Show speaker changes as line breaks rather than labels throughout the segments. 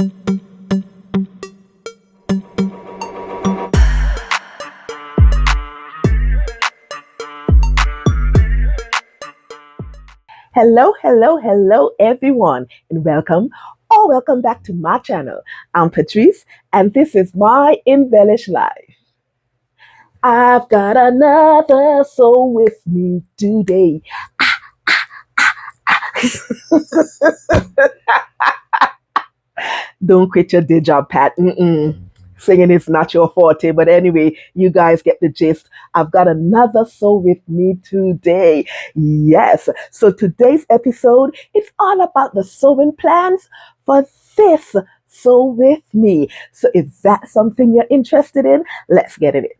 Hello, hello, hello, everyone, and welcome back to my channel. I'm Patrice, and this is my embellished life. I've got another soul with me today. Don't quit your day job, Pat. Singing is not your forte, but anyway, you guys get the gist. I've got another soul with me today. Yes. So today's episode is all about the sewing plans for this Sew with me. So is that something you're interested in? Let's get in it.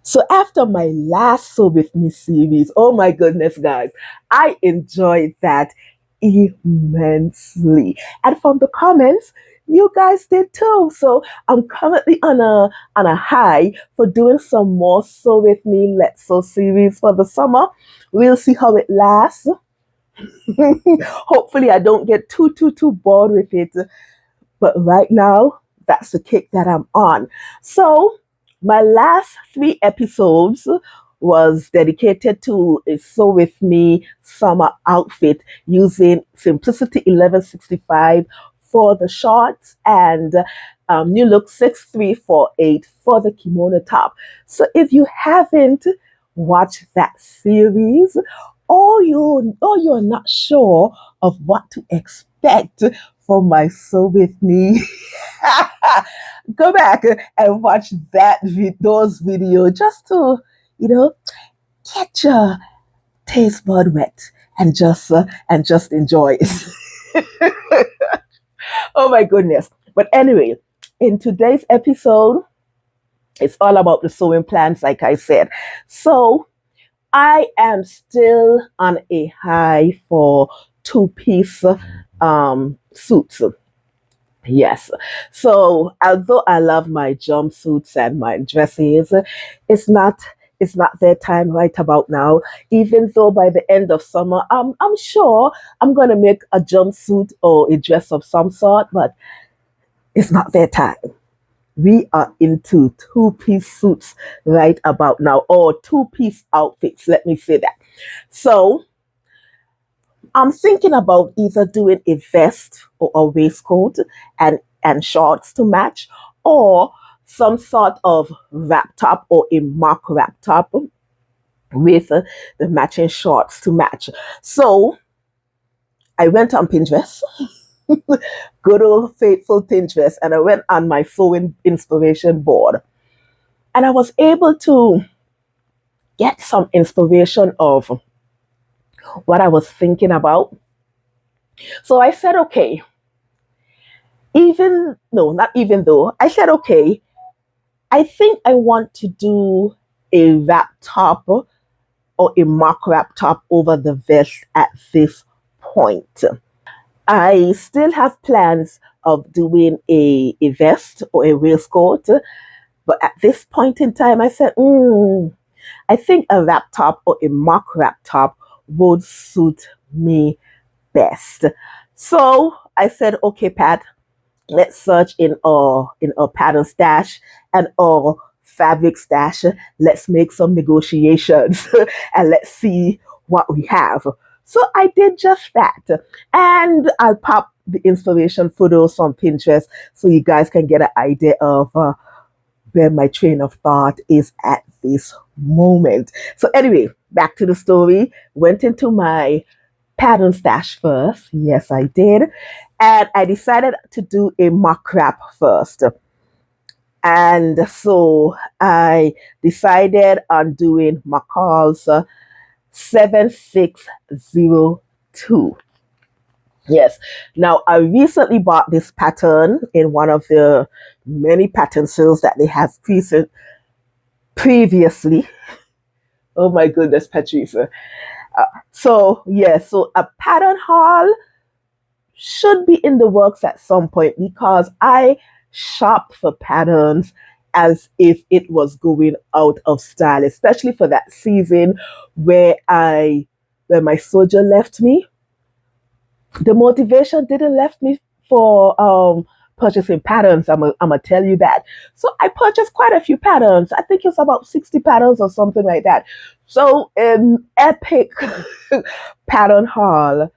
So after my last Sew with Me series, oh my goodness, guys, I enjoyed that immensely. And from the comments, you guys did too. So I'm currently on a high for doing some more Sew with Me Let's Sew series for the summer. We'll see how it lasts. Hopefully I don't get too bored with it. But right now, that's the kick that I'm on. So my last 3 episodes was dedicated to a Sew with Me summer outfit using Simplicity 1165 for the shorts and New Look 6348 for the kimono top. So if you haven't watched that series, or you're not sure of what to expect from my Sew with Me, go back and watch those videos just to, get your taste bud wet and just enjoy it. Oh my goodness. But anyway, in today's episode, it's all about the sewing plans, like I said. So I am still on a high for two-piece suits. Yes. So although I love my jumpsuits and my dresses, it's not it's not their time right about now. Even though by the end of summer, I'm sure I'm gonna make a jumpsuit or a dress of some sort, but it's not their time. We are into two-piece suits right about now, or two-piece outfits. Let me say that. So I'm thinking about either doing a vest or a waistcoat and shorts to match, or some sort of wrap top or a mock wrap top with the matching shorts to match. So I went on Pinterest, good old faithful Pinterest, and I went on my sewing inspiration board, and I was able to get some inspiration of what I was thinking about. So I said, okay, not even though, I said, okay, I think I want to do a wrap top or a mock wrap top over the vest at this point. I still have plans of doing a vest or a waistcoat, but at this point in time, I said, I think a wrap top or a mock wrap top would suit me best. So I said, okay, Pat, let's search in our pattern stash and our fabric stash. Let's make some negotiations and let's see what we have. So I did just that. And I'll pop the inspiration photos from Pinterest so you guys can get an idea of where my train of thought is at this moment. So anyway, back to the story. Went into my pattern stash first. Yes, I did. And I decided to do a mock wrap first. And so I decided on doing McCall's 7602. Yes. Now, I recently bought this pattern in one of the many pattern sales that they have previously. Oh my goodness, Patricia. So a pattern haul should be in the works at some point because I shop for patterns as if it was going out of style, especially for that season where my soldier left me. The motivation didn't left me for purchasing patterns. I'm gonna tell you that. So I purchased quite a few patterns. I think it's about 60 patterns or something like that. So an epic pattern haul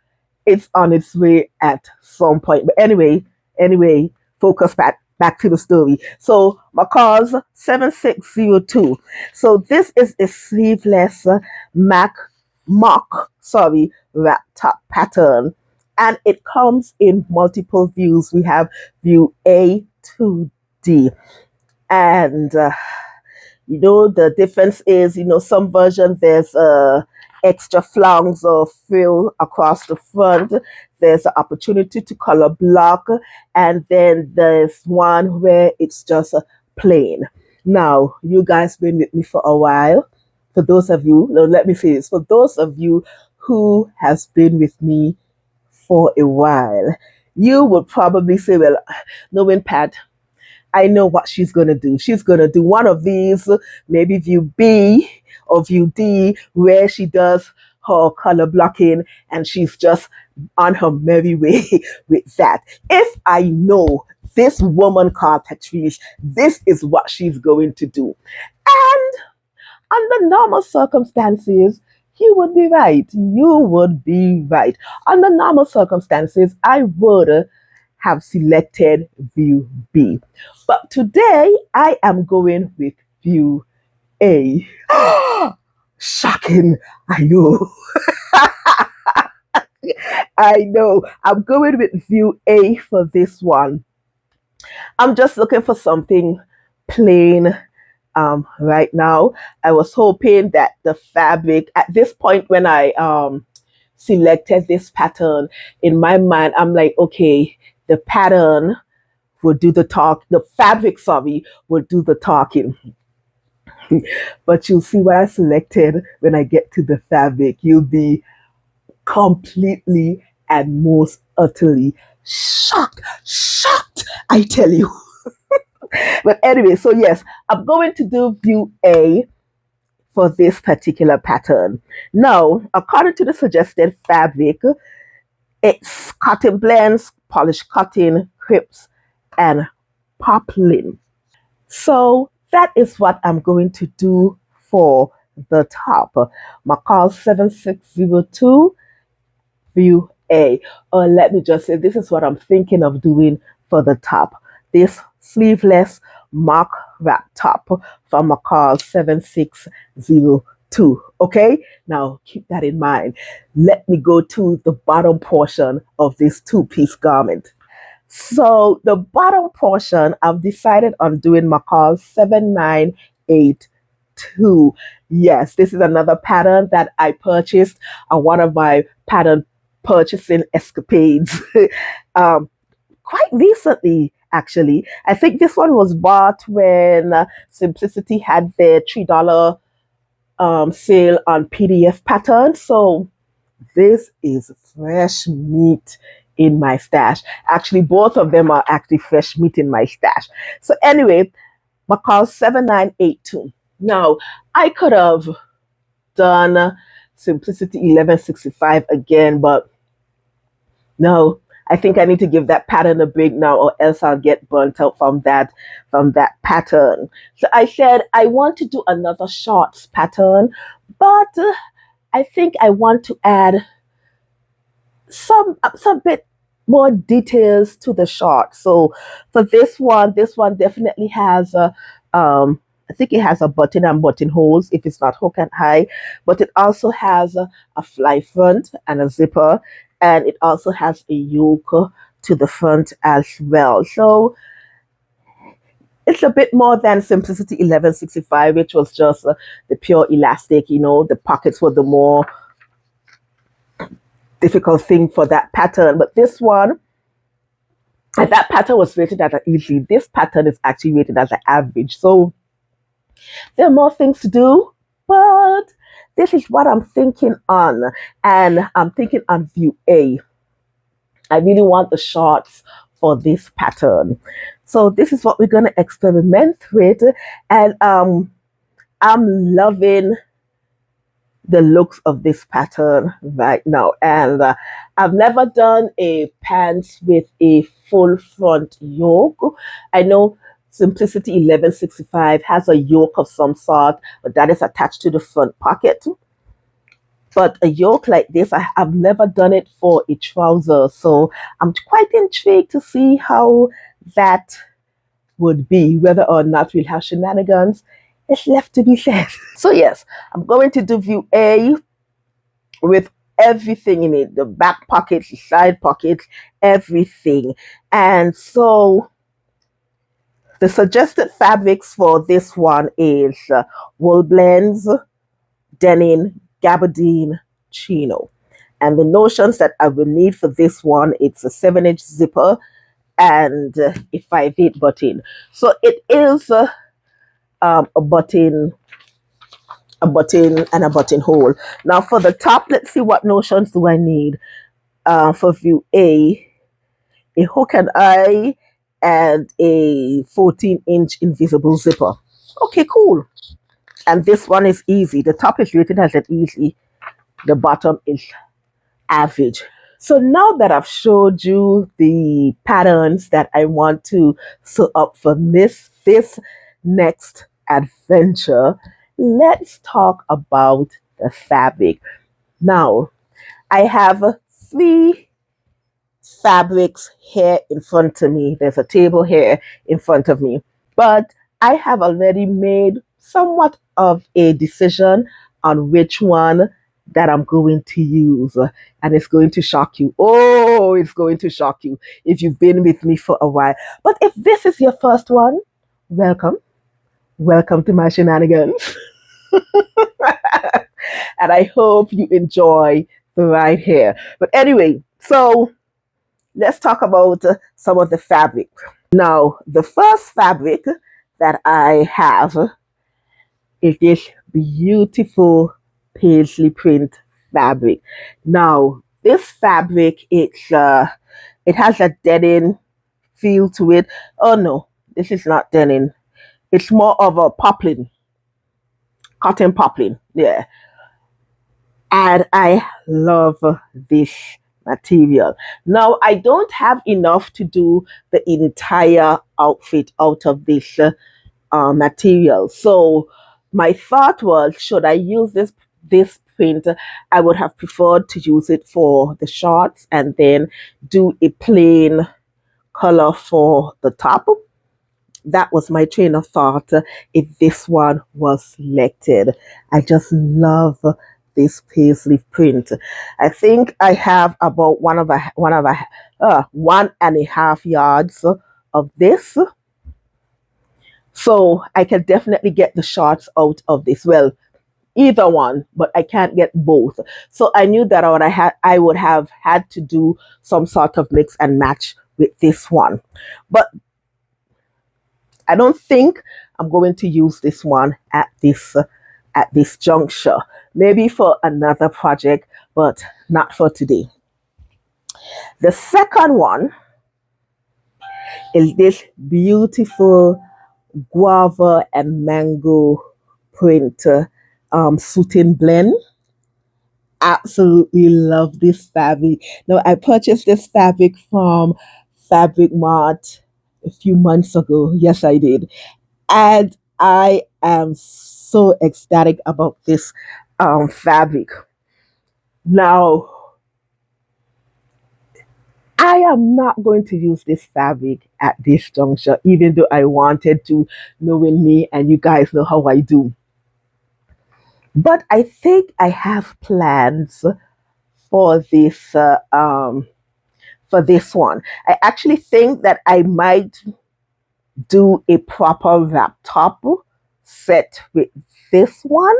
is on its way at some point. But anyway, focus back to the story. So Macaw's 7602. So this is a sleeveless Mac mock, sorry, wrap top pattern. And it comes in multiple views. We have view A to D. And the difference is, some version there's extra flounce or frill across the front. There's an opportunity to color block, and then there's one where it's just plain. Now, you guys been with me for a while. For those of you, no, let me say this. For those of you who has been with me for a while, you would probably say, well, knowing Pat, I know what she's going to do. She's going to do one of these, maybe view B or view D, where she does her color blocking and she's just on her merry way with that. If I know this woman called Patrice, this is what she's going to do. And under normal circumstances, you would be right. You would be right. Under normal circumstances, I would have selected view B. But today, I am going with view A. Shocking. I know. I know. I'm going with view A for this one. I'm just looking for something plain right now. I was hoping that the fabric, at this point when I selected this pattern, in my mind, I'm like, okay, the pattern would do the talk, the fabric, sorry, would do the talking. But you'll see what I selected when I get to the fabric. You'll be completely and most utterly shocked, I tell you. But anyway, so yes, I'm going to do view A for this particular pattern. Now, according to the suggested fabric, it's cotton blends, polished cotton, crisp, and poplin. So that is what I'm going to do for the top. Macau 7602 view A. Or let me just say, this is what I'm thinking of doing for the top. This sleeveless mock wrap top from Macau 7602. Okay, now keep that in mind. Let me go to the bottom portion of this two-piece garment. So the bottom portion, I've decided on doing Macau 7982. Yes, this is another pattern that I purchased on one of my pattern purchasing escapades quite recently, actually. I think this one was bought when Simplicity had their $3 sale on PDF pattern. So this is fresh meat in my stash. Actually, both of them are actually fresh meat in my stash. So anyway, Macau 7982. Now, I could have done Simplicity 1165 again, but no, I think I need to give that pattern a break now, or else I'll get burnt out from that pattern. So I said I want to do another shorts pattern, but I think I want to add some bit more details to the short. So for this one definitely has a I think it has a button and buttonholes if it's not hook and eye, but it also has a fly front and a zipper, and it also has a yoke to the front as well. So it's a bit more than Simplicity 1165, which was just the pure elastic. The pockets were the more difficult thing for that pattern. But this one, and that pattern was rated as an easy. This pattern is actually rated as an average. So there are more things to do, but this is what I'm thinking on. And I'm thinking on view A. I really want the shorts for this pattern. So this is what we're going to experiment with. And I'm loving the looks of this pattern right now. And I've never done a pants with a full front yoke. I know Simplicity 1165 has a yoke of some sort, but that is attached to the front pocket. But a yoke like this, I've never done it for a trouser. So I'm quite intrigued to see how that would be. Whether or not we'll have shenanigans, it's left to be said. So yes, I'm going to do view A with everything in it, the back pockets, the side pockets, everything. And so the suggested fabrics for this one is wool blends, denim, gabardine, chino. And the notions that I will need for this one, it's a 7-inch zipper and a 5/8 button. So it is a button, and a buttonhole. Now for the top, let's see what notions do I need. For view A hook and eye and a 14-inch invisible zipper. Okay, cool. And this one is easy. The top is rated as an easy. The bottom is average. So now that I've showed you the patterns that I want to sew up for this next adventure, let's talk about the fabric. Now, I have 3 fabrics here in front of me. There's a table here in front of me. But I have already made somewhat of a decision on which one that I'm going to use. And it's going to shock you. Oh, it's going to shock you if you've been with me for a while. But if this is your first one, welcome. Welcome to my shenanigans. And I hope you enjoy the ride here. But anyway, so let's talk about some of the fabric. Now, the first fabric that I have is this beautiful paisley print fabric. Now, this fabric, it has a denim feel to it. Oh no, this is not denim. It's more of a poplin, cotton poplin. Yeah. And I love this material. Now, I don't have enough to do the entire outfit out of this material. So my thought was, should I use this print? I would have preferred to use it for the shorts and then do a plain color for the top. That was my train of thought if this one was selected. I just love this paisley print. I think I have about 1.5 yards of this. So I can definitely get the shorts out of this. Well, either one, but I can't get both. So I knew that I would have had to do some sort of mix and match with this one. But I don't think I'm going to use this one at this juncture. Maybe for another project, but not for today. The second one is this beautiful guava and mango print suiting blend. Absolutely love this fabric. Now, I purchased this fabric from Fabric Mart a few months ago. Yes, I did. And I am so ecstatic about this fabric. Now, I am not going to use this fabric at this juncture, even though I wanted to, knowing me, and you guys know how I do. But I think I have plans for this one. I actually think that I might do a proper wrap top set with this one.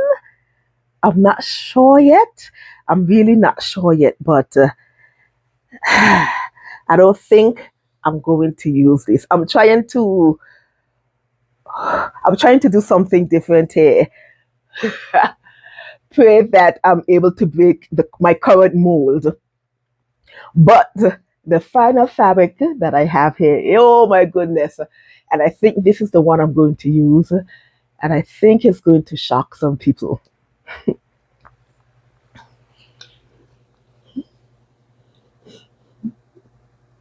I'm not sure yet. I'm really not sure yet, but I don't think I'm going to use this. I'm trying to do something different here. Pray that I'm able to break my current mold. But the final fabric that I have here, oh my goodness. And I think this is the one I'm going to use. And I think it's going to shock some people.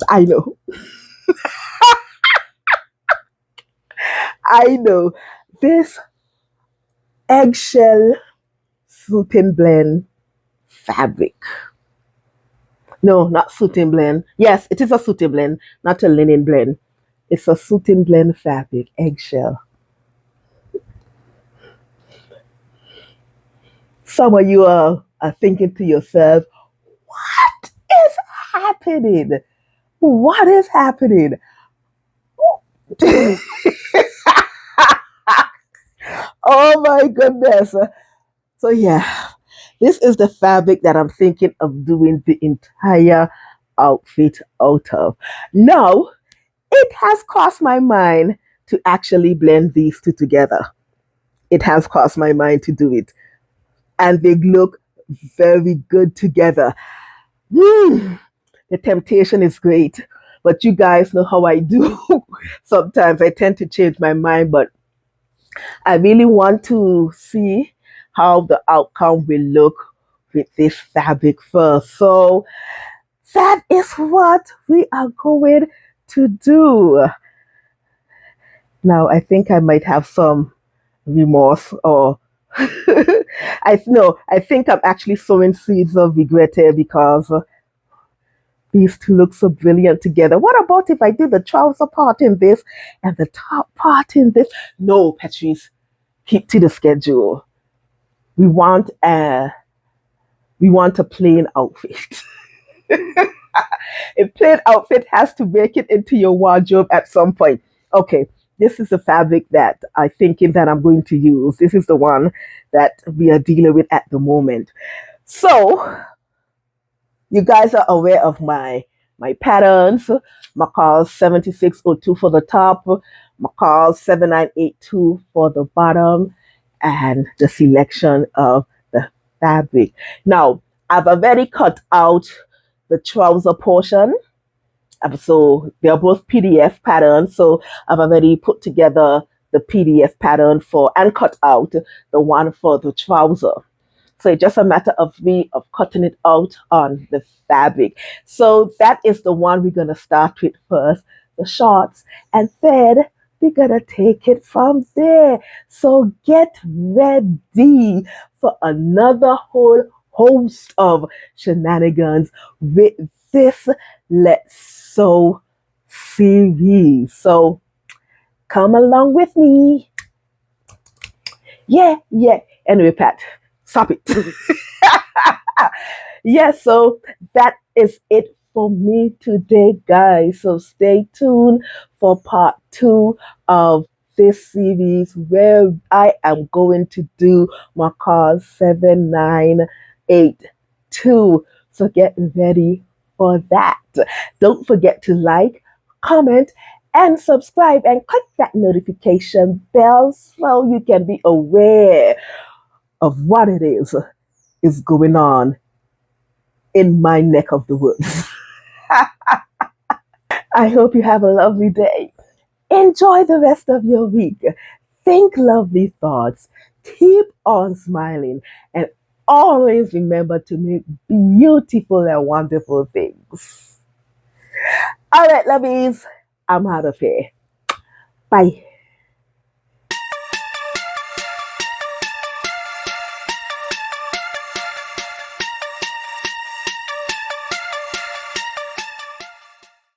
I know. I know. This eggshell suiting blend fabric. No, not suiting blend. Yes, it is a suiting blend, not a linen blend. It's a suiting blend fabric, eggshell. Some of you are thinking to yourself, what is happening? What is happening? Oh my goodness. So yeah, this is the fabric that I'm thinking of doing the entire outfit out of. Now, it has crossed my mind to actually blend these two together. It has crossed my mind to do it. And they look very good together. Mm, the temptation is great. But you guys know how I do. Sometimes I tend to change my mind, but I really want to see how the outcome will look with this fabric first. So that is what we are going to do. Now, I think I might have some remorse or I know I think I'm actually sowing seeds of regret here because these two look so brilliant together. What about if I did the trouser part in this and the top part in this? No, Patrice, keep to the schedule. We want a plain outfit. A plain outfit has to make it into your wardrobe at some point. Okay, this is the fabric that I'm thinking that I'm going to use. This is the one that we are dealing with at the moment. So you guys are aware of my patterns. Macall 7602 for the top, Macall 7982 for the bottom, and the selection of the fabric. Now, I've already cut out the trouser portion. So they're both PDF patterns. So I've already put together the PDF pattern for and cut out the one for the trouser. So it's just a matter of me of cutting it out on the fabric. So that is the one we're gonna start with first, the shorts, and then we're gonna take it from there. So get ready for another whole host of shenanigans with this Let's Sew series. So come along with me. Yeah, yeah. Anyway, Pat, stop it. Yeah, so that is it for me today, guys. So stay tuned for part 2 of this series where I am going to do my call 7982. So get ready for that. Don't forget to like, comment, and subscribe and click that notification bell so you can be aware of what it is going on in my neck of the woods. I hope you have a lovely day. Enjoy the rest of your week. Think lovely thoughts. Keep on smiling. And always remember to make beautiful and wonderful things. All right, lovies. I'm out of here. Bye.